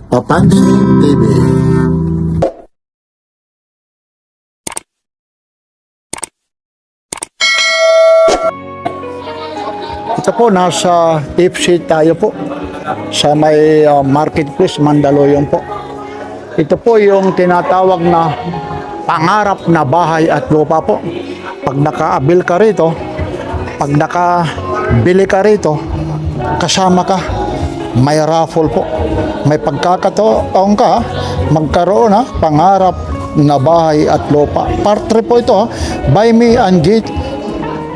Papansin TV. Ito po, nasa FC tayo po sa may marketplace Mandaluyong po. Ito po yung tinatawag na pangarap na bahay at lupa po. Pag nakaabil ka rito, pag nakabili ka rito, kasama ka, may raffle po. May pagkakataon ka, magkaroon pangarap na bahay at lupa. Part 3 po ito, Buy Me and Get,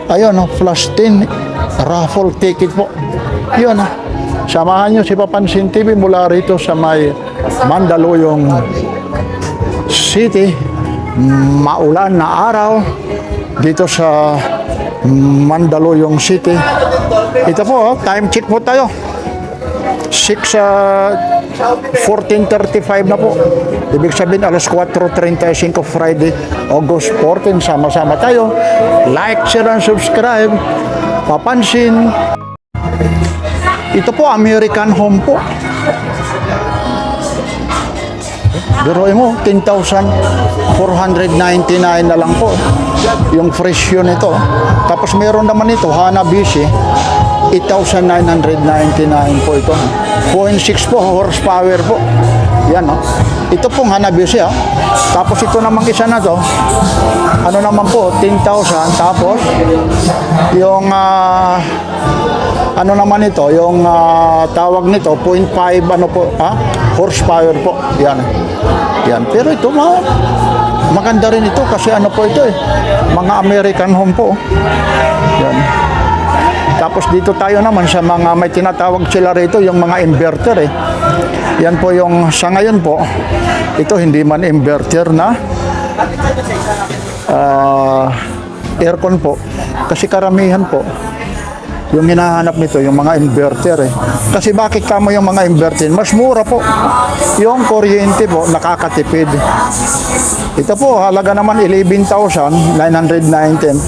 ayun, flash 10 raffle ticket po. Yun, samahan nyo si Papansin TV mula rito sa may Mandaluyong City. Maulan na araw dito sa Mandaluyong City. Ito po, time check po tayo. 14:35 na po. Ibig sabihin alas 4:35 Friday, August 14. Sama-sama tayo. Like, share, and subscribe. Papansin. Ito po, American Home po. Biruin mo, 10,499 na lang po yung presyo nito. Tapos meron naman ito, Hanabishi, 8,999 po ito. 0.6 po, horsepower po. Yan, no? Ito pong Hanabishi, Tapos ito namang isa na to, ano naman po, 10,000. Tapos, yung, ano naman ito, yung tawag nito, 0.5, ano po, horsepower po. Yan. Yan. Pero ito, maganda rin ito kasi ano po ito mga American Home po. Yan. Tapos dito tayo naman sa mga may tinatawag sila rito, yung mga inverter Yan po yung sa ngayon po. Ito hindi man inverter na aircon po. Kasi karamihan po yung hinahanap nito, yung mga inverter Kasi bakit kamo yung mga inverter? Mas mura po. Yung kuryente po, nakakatipid. Ito po, halaga naman 11,919.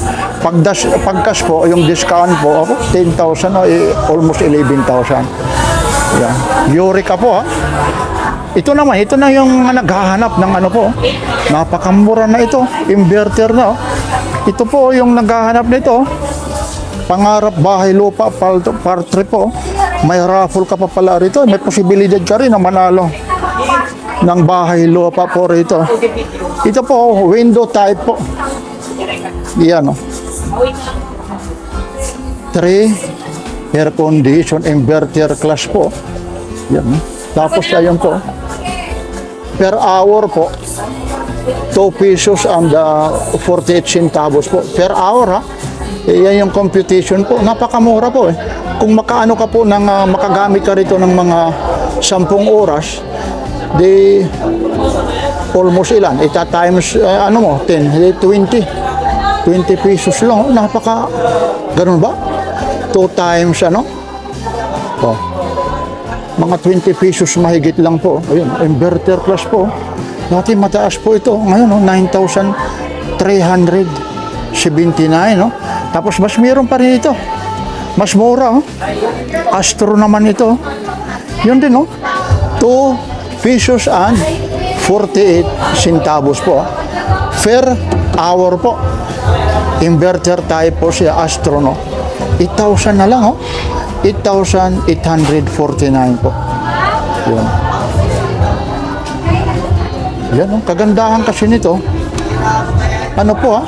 Pagkas po, yung discount po, 10,000 almost 11,000. Yan. Eureka po Ito naman, ito na yung naghahanap ng ano po. Napakamura na ito. Inverter na Ito po yung naghahanap nito. Pangarap bahay lupa part 3 po. May raffle ka pa pala rito. May posibilidad ka rin na manalo ng bahay lupa po rito. Ito po, window type po. Yan 3 air condition inverter class po. Yan. Tapos ayun po. Per hour po, 2 pesos and 48 centavos po. Per hour yan yung computation po. Napakamura po Kung makaano ka po ng makagamit ka rito ng mga 10 oras, di almost ilan? Ita times ano mo, 10, 20 pesos lang. Napaka ganun ba? 2 times mga 20 pesos mahigit lang po. Ayun, inverter class po. Dati mataas po ito. Ngayon 9,379 Tapos mas meron pa rin ito. Mas mura Astro naman ito. Yun din 2 pesos and 48 centavos po. Per hour po. Inverter type po siya, Astro 8,000 na lang 8,849 po. Yun. Yan kagandahan kasi nito. Ano po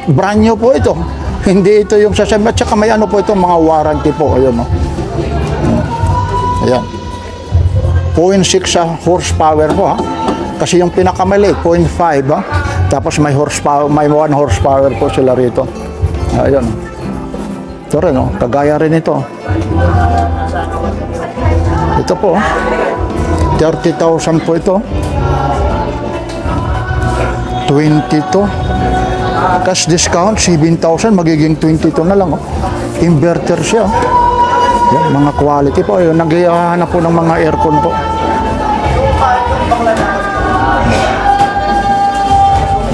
brand new po ito. Hindi ito yung sasabi. At saka may ano po ito, mga warranty po. Ayun Ayan. 0.6 horsepower po Kasi yung pinakamaliit 0.5 Tapos may horsepower, may 1 horsepower po sila rito. Ayun. Ito rin kagaya rin ito. Ito po 30,000 po ito. 22. Cash discount 7,000, magiging 22 na lang Inverter siya. Yan, mga quality po. Yun, naghahanap po ng mga aircon po.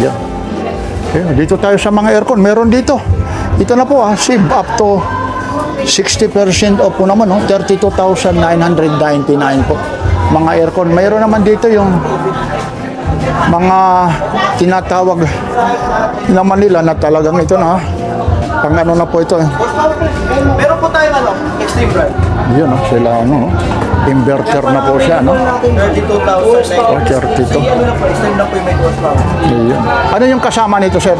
Yan. Okay, dito tayo sa mga aircon. Meron dito. Ito na po save up to 60% off po naman, no? 32,999 po. Mga aircon. Mayroon naman dito yung mga tinatawag naman nila na talagang ito na pang ano na po ito. Meron po tayong extreme brand. Yun, no? Sila ano, inverter na po siya, no? 32,000. Oh, 32. Ano na po, extreme na po yung may horsepower. Yun. Ano yung kasama nito, sir?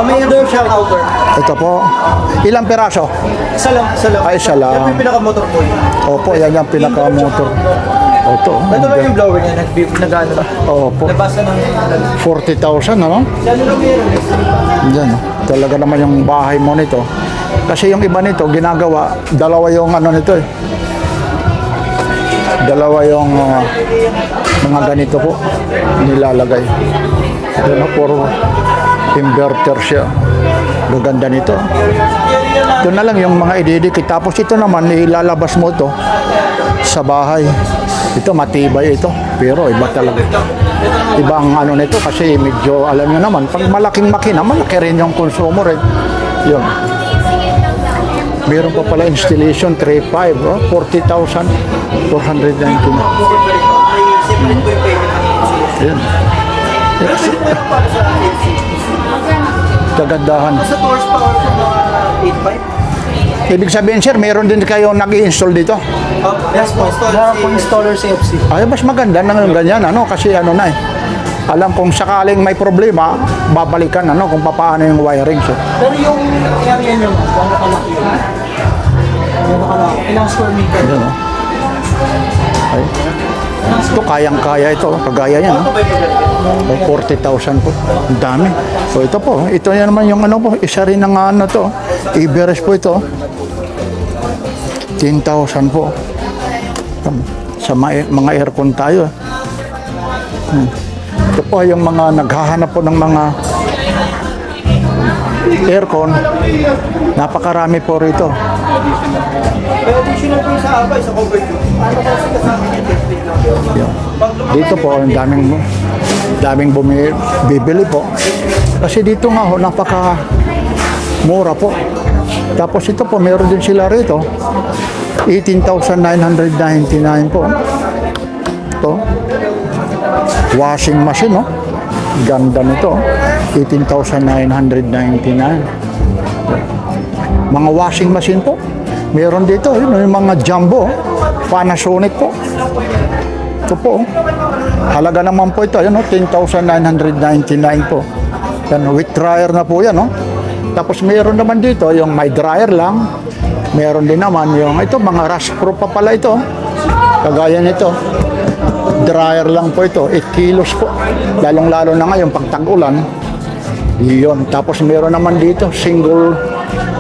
May door siyang outer. Ito po. Ilang piraso? Isa lang, isa lang. Ay, isa lang. Yan po yung pinaka-motor po yun. Opo, yan yung pinaka-motor. Ito. Ito lang yung blower niya, nag-ano na. Opo. Nabasa ng... 40,000, ano? Siya ano lang meron. Yan, no? Talaga naman yung bahay mo nito. Kasi yung iba nito, ginagawa, dalawa yung ano nito eh. Dalawa yung mga ganito po nilalagay. Yan, no? Puro inverter siya. Gaganda nito. Ito na lang yung mga ididikit. Tapos ito naman, ilalabas mo to sa bahay. Ito matibay ito, pero iba talaga. Ibang ano nito kasi medyo alam nyo naman, pag malaking makina, malaki rin yung konsumo rin. Yun. Meron pa pala installation 3.5, oh, 40,499. Separate po yung payment ng installation. Yun. Pwede po yung para sa AC. Kagandahan. Sa horsepower po mga 8.5. Ibig sabihin, sir, meron din kayo nag-i-install dito? Yes po, installer CFC. Ay, mas maganda ng ganyan, ano, kasi ano na eh. Alam kung sakaling may problema, babalikan ano kung paano yung wiring, sir. Pero yung area nyo, gano'n kalaki yun? Gano'n kalaki? Ilang square meter? Yun, oh. Ay. Ito, kayang-kaya ito. Kagaya yan, Ano no? ba yung 40,000 po. Ang dami. So, ito po. Ito yan naman yung ano po. Isa rin ng ano to. Everest po ito. 10,000 po. Sa mga aircon tayo. Ito po yung mga naghahanap po ng mga aircon. Napakarami po rito. Pero additional po yung sa abay, sa cover nyo. Ano kasi kasama niya, template lang. Yan. Dito po, ang daming bibili po. Kasi dito nga ho, napaka mura po. Tapos ito po, meron din sila rito. 18,999 po. Ito. Washing machine, no? Ganda nito. 18,999. Mga washing machine po. Meron dito, yun, yung mga jumbo. Panasonic po. Ito po. Halaga naman po ito, yun, no? 10,999 po. Yan, with dryer na po yan, no? Tapos meron naman dito, yung may dryer lang. Meron din naman yung, ito, mga rust proof pa pala ito. Kagaya nito. Dryer lang po ito, 8 kilos po. Lalong-lalo na ngayon, pag tag-ulan. Yun. Tapos meron naman dito, single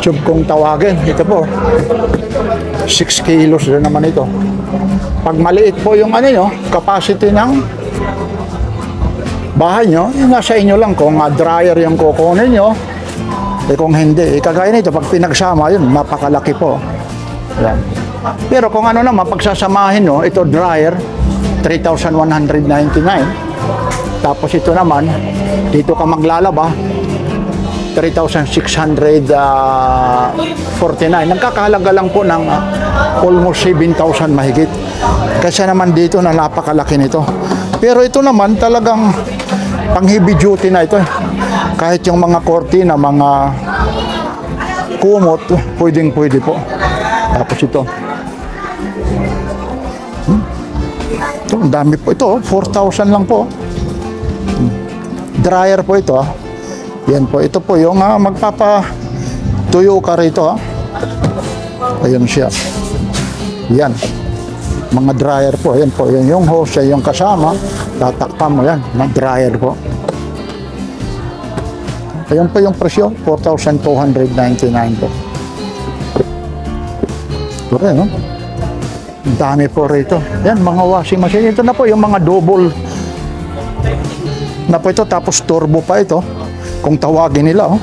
tube kung tawagin. Ito po. 6 kilos din naman ito. Pag maliit po yung ano nyo, capacity ng bahay nyo, nasa inyo lang kung dryer yung kukunin nyo. Kung hindi, kagaya nito, pag pinagsama yun, napakalaki po. Yan. Pero kung ano naman, pagsasamahin nyo, ito dryer, 3,199. Tapos ito naman, dito ka maglalaba, 3,649. Nagkakahalaga lang po ng almost 7,000 mahigit. Kasi naman dito na napakalaki nito. Pero ito naman talagang pang heavy duty na ito. Kahit yung mga kortina, mga kumot, pwedeng-pwede po. Tapos ito. Ito, ang dami po. Ito, 4,000 lang po. Dryer po ito. Yan po. Ito po yung magpapatuyo ka rito. Ayan siya. Yan. Mga dryer po. Yan po. Yan yung hose, yung kasama. Tatakpan mo yan. Mga dryer po. Ayan po yung presyo. 4,299 po. Ito no? Dami po rito. Yan, mga washing machine. Ito na po yung mga double na po ito. Tapos turbo pa ito. Kung tawagin nila, oh.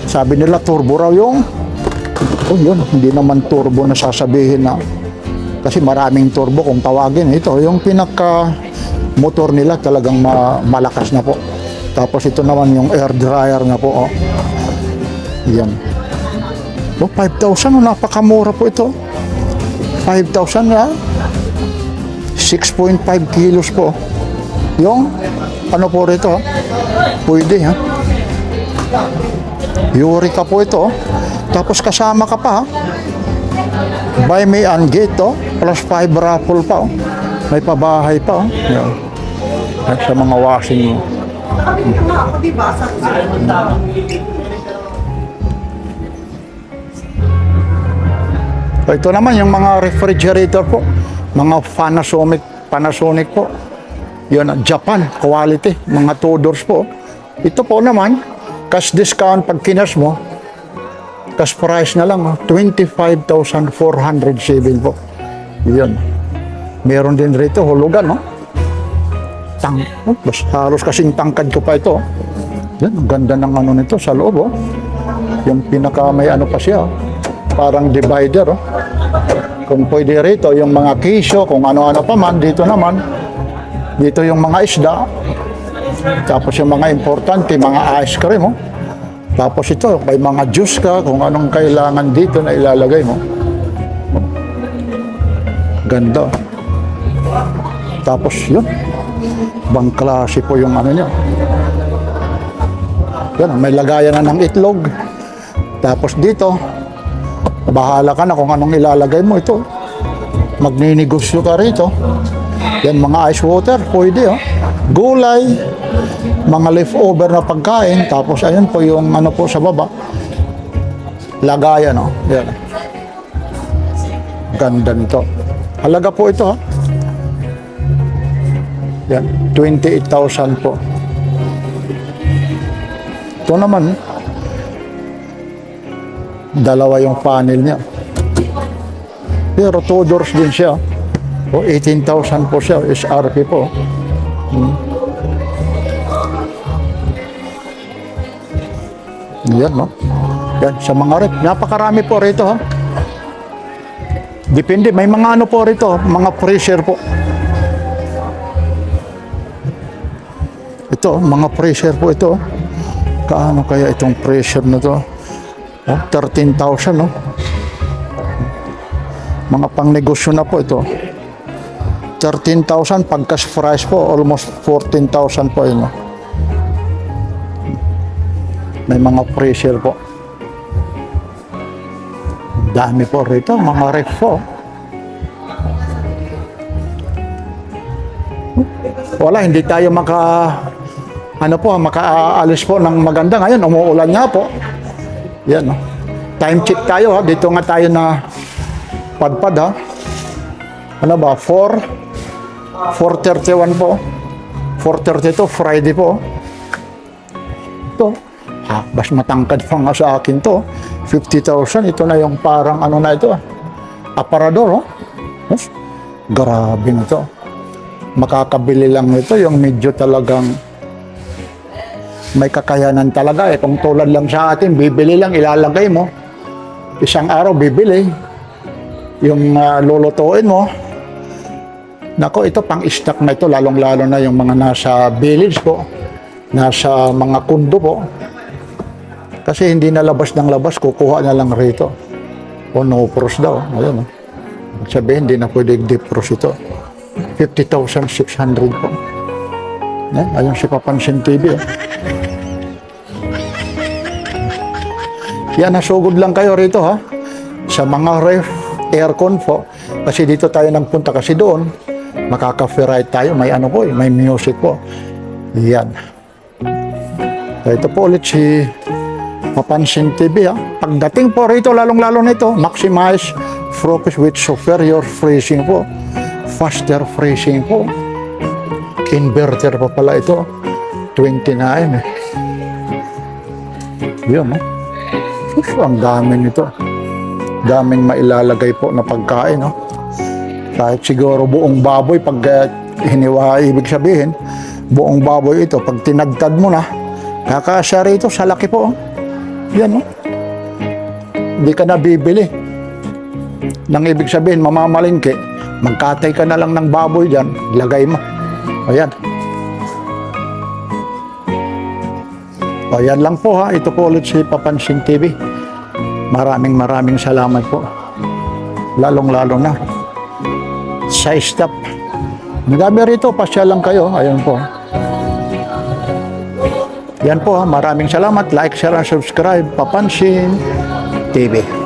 Sabi nila turbo raw yung yun, hindi naman turbo na sasabihin na kasi maraming turbo kung tawagin. Ito, yung pinaka motor nila talagang malakas na po. Tapos ito naman yung air dryer na po, oh. Yan. Oh, 5,000. Oh, napakamura po ito. 5,000 na. 6.5 kilos po. Yung, ano po rito? Pwede, ha? Eureka po ito. Tapos kasama ka pa, ha? Buy me and get, oh. Plus 5 raffle pa, oh. May pabahay pa, oh. Yan. Yan sa mga washing mo. Ito naman yung mga refrigerator po, mga Panasonic po. Yun, Japan quality, mga 2 doors po. Ito po naman, cash discount pag kinas mo, cash price na lang, 25,407 po. Yun. Meron din rito, hulugan, no? Halos kasing tangkad ko pa ito. Yan, ang ganda ng ano nito sa loob, oh. Yung pinaka may ano pa siya, parang divider, oh. Kung pwede rito, yung mga kisyo, kung ano-ano pa man, dito naman, dito yung mga isda, tapos yung mga importante, mga ice cream, oh. Tapos ito, may mga juice ka, kung anong kailangan dito na ilalagay mo. Ganda. Tapos yun, ibang klase po yung ano niya. Yan, may lagayan na ng itlog. Tapos dito, bahala ka na kung anong ilalagay mo ito. Magninegosyo ka rito. Yan, mga ice water, pwede, oh. Gulay, mga leftover na pagkain. Tapos ayun po yung ano po sa baba. Lagayan, oh. Yan. Ganda nito. Halaga po ito, ha. Yan, 28,000 po. Ito naman, dalawa yung panel niya. Pero 2 doors din siya. O, 18,000 po siya. SRP po. Yan, no? Yan, sa mga rep. Napakarami po rito, ha. Depende. May mga ano po rito. Mga freezer po. Ito, mga freezer po ito. Kaano kaya itong freezer na to? Oh, 13,000, no? Mga pangnegosyo na po ito. 13,000 pag cash price po, almost 14,000 po yun, no? May mga freezer po. Dami po rito, mga ref po. Wala, hindi tayo makaalis po ng maganda. Ngayon, umuulan nga po. Yan, no? Time check tayo, ha. Dito nga tayo na padpad, ha. Ano ba? 4:31 po. 4:32, Friday po. Ito. Mas matangkad pa nga sa akin to. 50,000. Ito na yung parang ano na ito. Aparador, oh. Yes. Grabe na ito. Makakabili lang ito yung medyo talagang may kakayanan talaga. Kung tulad lang sa atin, bibili lang, ilalagay mo. Isang araw, bibili. Yung lulutuin mo. Nako, ito pang-stock na ito, lalong-lalo na yung mga nasa village po, nasa mga kundo po. Kasi hindi na labas ng labas, kukuha na lang rito. O no pros daw. Ayun, sabihin, hindi na pwede defrost ito. 50,600 po. Ayun si Papansin TV. Yan, nasugod lang kayo rito, ha. Sa mga ref, aircon po. Kasi dito tayo nagpunta kasi doon. Makaka-ferrite tayo. May ano po, may music po. Yan. Ito po ulit si Papansin TV, ha. Pagdating po rito, lalong-lalo nito, maximize focus with superior freezing po. Faster freezing po. Inverter pa pala ito. 29. Yan, ha. Ang dami nito. Daming mailalagay po na pagkain, no? Kahit siguro buong baboy, pag hiniwa, ibig sabihin, buong baboy ito, pag tinagtad mo na, kakasya rito sa laki po. Yan, no? Hindi ka na bibili. Nang ibig sabihin, mamamalingki, magkatay ka na lang ng baboy dyan, lagay mo. Ayan. Ayan lang po, ha. Ito po ulit si Papansin TV. Maraming salamat po. Lalong-lalo na sa staff. Madami rito, pasya lang kayo. Ayun po. Yan po, maraming salamat. Like, share, and subscribe. Papansin TV.